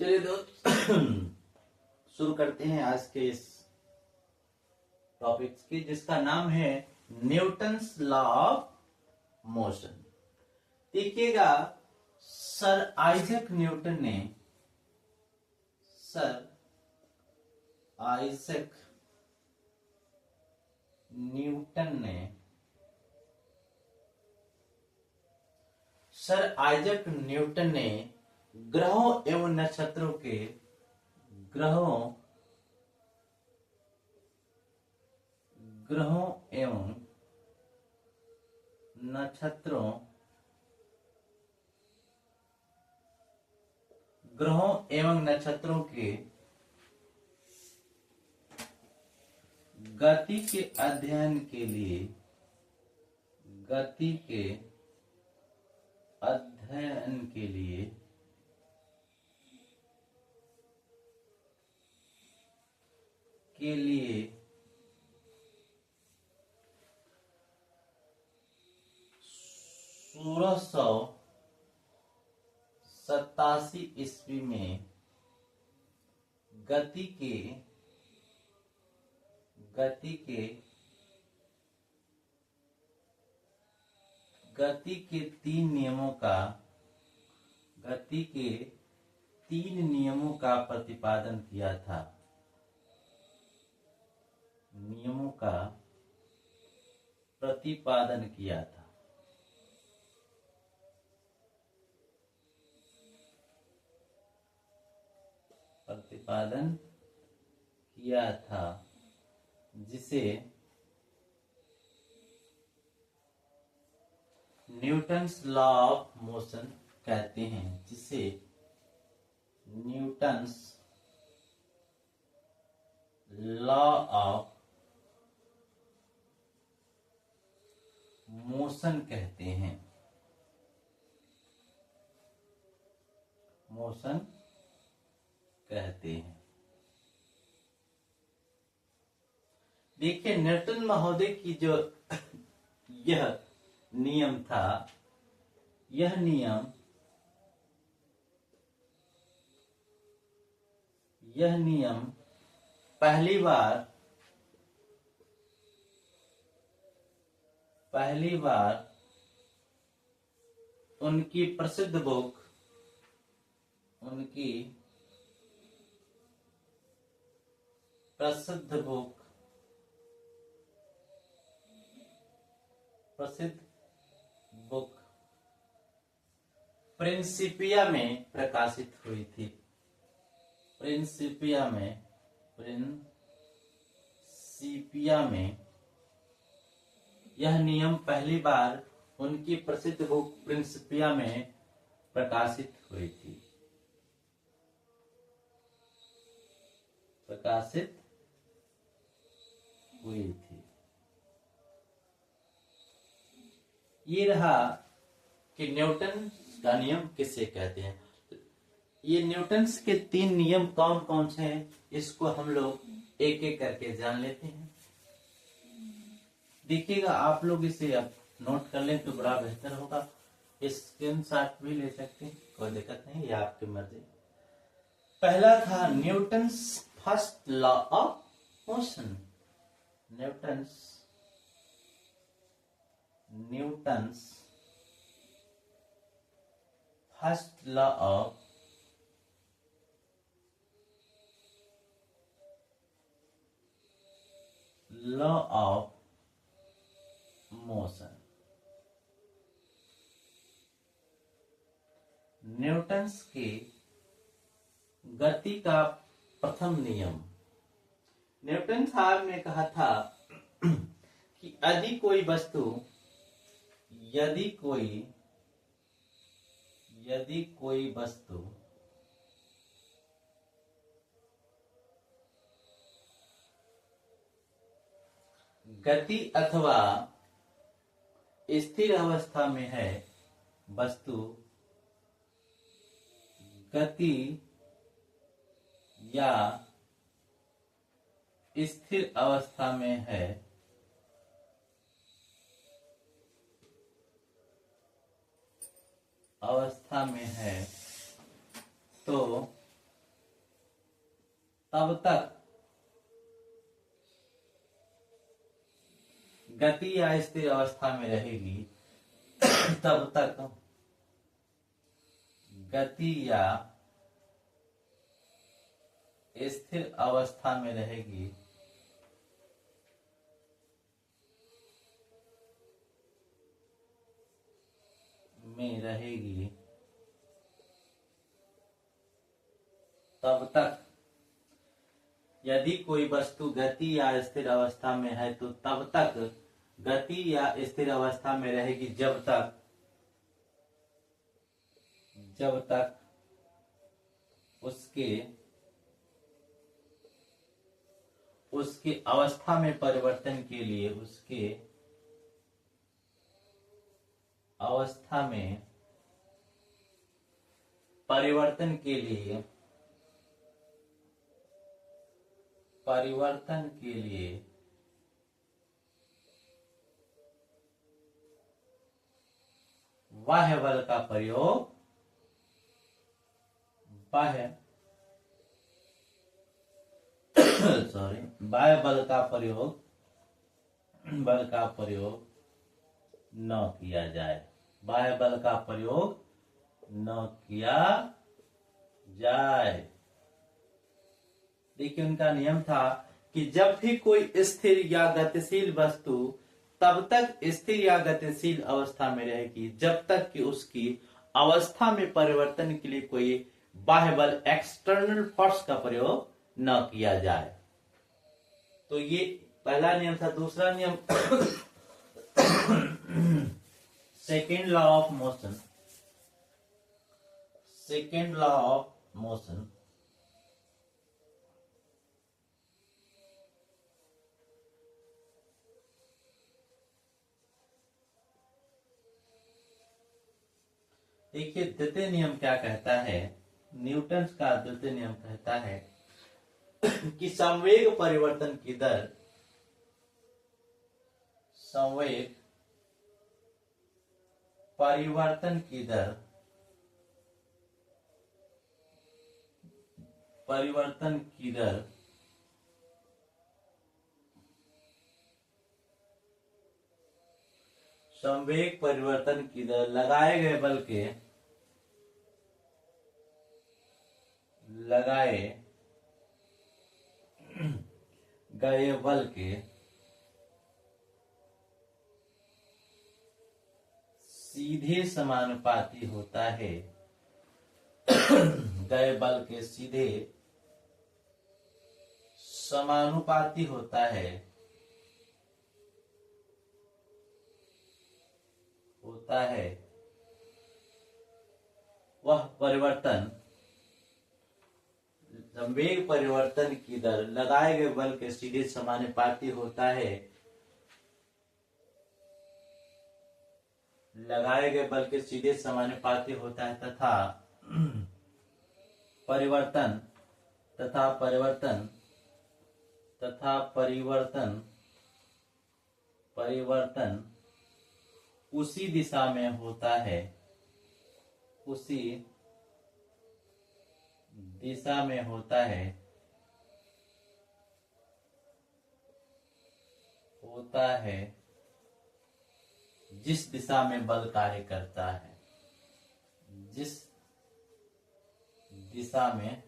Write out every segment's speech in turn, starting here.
चलिए दोस्त शुरू करते हैं आज के इस टॉपिक की, जिसका नाम है न्यूटन्स लॉ ऑफ मोशन। देखिएगा, सर आइजैक न्यूटन ने ग्रहों एवं नक्षत्रों के ग्रहों एवं नक्षत्रों के गति के अध्ययन के लिए के लिए 1687 ईस्वी में गति के तीन नियमों का प्रतिपादन किया था। जिसे न्यूटन्स लॉ ऑफ मोशन कहते हैं। देखिए, न्यूटन महोदय की जो यह नियम था, यह नियम पहली बार उनकी प्रसिद्ध बुक प्रिंसिपिया में प्रकाशित हुई थी। प्रिंसिपिया में यह नियम पहली बार उनकी प्रसिद्ध बुक प्रिंसिपिया में प्रकाशित हुई थी। ये रहा कि न्यूटन का नियम किसे कहते हैं। ये न्यूटन्स के तीन नियम कौन कौन से हैं, इसको हम लोग एक एक करके जान लेते हैं। देखिएगा, आप लोग इसे अब नोट कर लें तो बड़ा बेहतर होगा। स्क्रीनशॉट भी ले सकते हैं, कोई दिक्कत नहीं, ये आपकी मर्जी। पहला था Newton's first law of motion. Newton's first law of motion. Newton's के गति का प्रथम नियम। न्यूटन साहब ने कहा था कि यदि कोई वस्तु गति अथवा स्थिर अवस्था में है, वस्तु गति या स्थिर अवस्था में है, तो तब तक गति या स्थिर अवस्था में रहेगी, तब तक गति या स्थिर अवस्था में रहेगी, तब तक यदि कोई वस्तु गति या स्थिर अवस्था में है तो तब तक गति या स्थिर अवस्था में रहेगी जब तक उसके अवस्था में परिवर्तन के लिए, उसके अवस्था में परिवर्तन के लिए बाह्य बल का प्रयोग, बाह्य बल का प्रयोग न किया जाए, बाह्य बल का प्रयोग न किया जाए। देखिए उनका नियम था कि जब भी कोई स्थिर या गतिशील वस्तु तब तक स्थिर या गतिशील अवस्था में रहेगी जब तक कि उसकी अवस्था में परिवर्तन के लिए कोई बाह्य बल, एक्सटर्नल फोर्स का प्रयोग न किया जाए। तो ये पहला नियम था। दूसरा नियम second law of motion, second law of motion देखिए द्वितीय नियम क्या कहता है, न्यूटन का द्वितीय नियम कहता है कि संवेग परिवर्तन की दर, संवेग परिवर्तन की दर संवेग परिवर्तन की दर लगाए गए बल के सीधे समानुपाती होता है, गए बल के सीधे समानुपाती होता है वह परिवर्तन, संवेग परिवर्तन की दर लगाए गए बल के सीधे समानुपाती होता है, लगाए गए बल के सीधे समानुपाती होता है तथा परिवर्तन उसी दिशा में होता है, उसी दिशा में होता है जिस दिशा में बल कार्य करता है, जिस दिशा में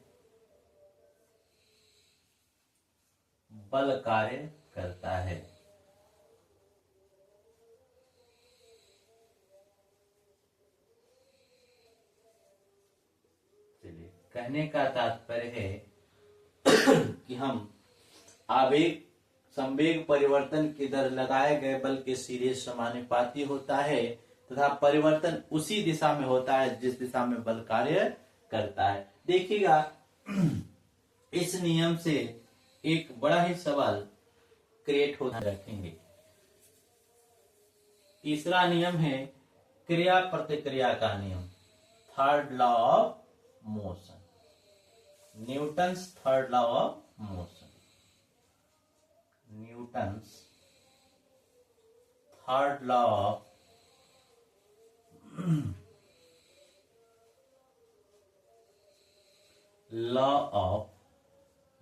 बल कार्य करता है। चलिए, कहने का तात्पर्य है कि हम आवेग संवेग परिवर्तन की दर लगाए गए बल के सीधे समानुपाती होता है तथा परिवर्तन उसी दिशा में होता है जिस दिशा में बल कार्य करता है। देखिएगा इस नियम से एक बड़ा ही सवाल क्रिएट होता रखेंगे। तीसरा नियम है क्रिया प्रतिक्रिया का नियम, third law of motion, Newton's third law of motion, Newton's third law of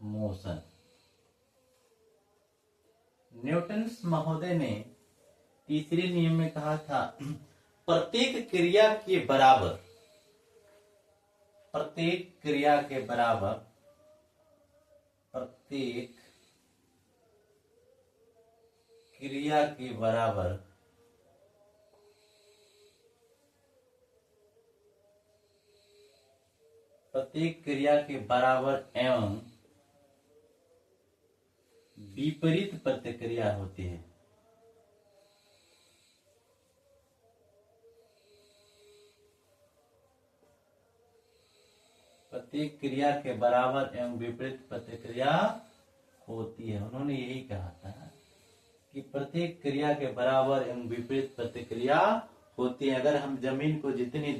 motion. Newton महोदय ने तीसरे नियम में कहा था प्रत्येक क्रिया के बराबर, प्रत्येक क्रिया के बराबर, प्रत्येक क्रिया के बराबर प्रत्येक क्रिया के बराबर एवं विपरीत प्रतिक्रिया होती है। प्रत्येक क्रिया के बराबर एवं विपरीत प्रतिक्रिया होती है। उन्होंने यही कहा था कि प्रत्येक क्रिया के बराबर एवं विपरीत प्रतिक्रिया होती है। अगर हम जमीन को जितनी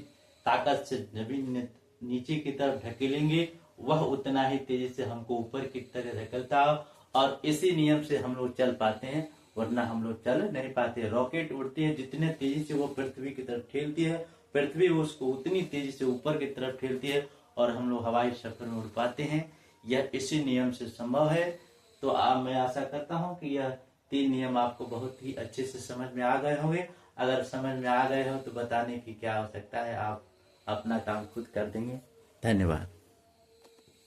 ताकत से जमीन नीचे की तरफ ढकेलेंगे वह उतना ही तेजी से हमको ऊपर की तरफ धकेलता है, और इसी नियम से हम लोग चल पाते हैं, वरना हम लोग चल नहीं पाते। रॉकेट उड़ती है, जितने तेजी से वो पृथ्वी की तरफ ठेलती है, पृथ्वी उसको उतनी तेजी से ऊपर की तरफ ठेलती है और हम लोग हवाई सफर में उड़ पाते हैं। यह इसी नियम से संभव है। तो मैं आशा करता हूं कि यह 3 नियम आपको बहुत ही अच्छे से समझ में आ गए होंगे। अगर समझ में आ गए हो तो बताने की क्या आवश्यकता है, आप अपना काम खुद कर देंगे। धन्यवाद।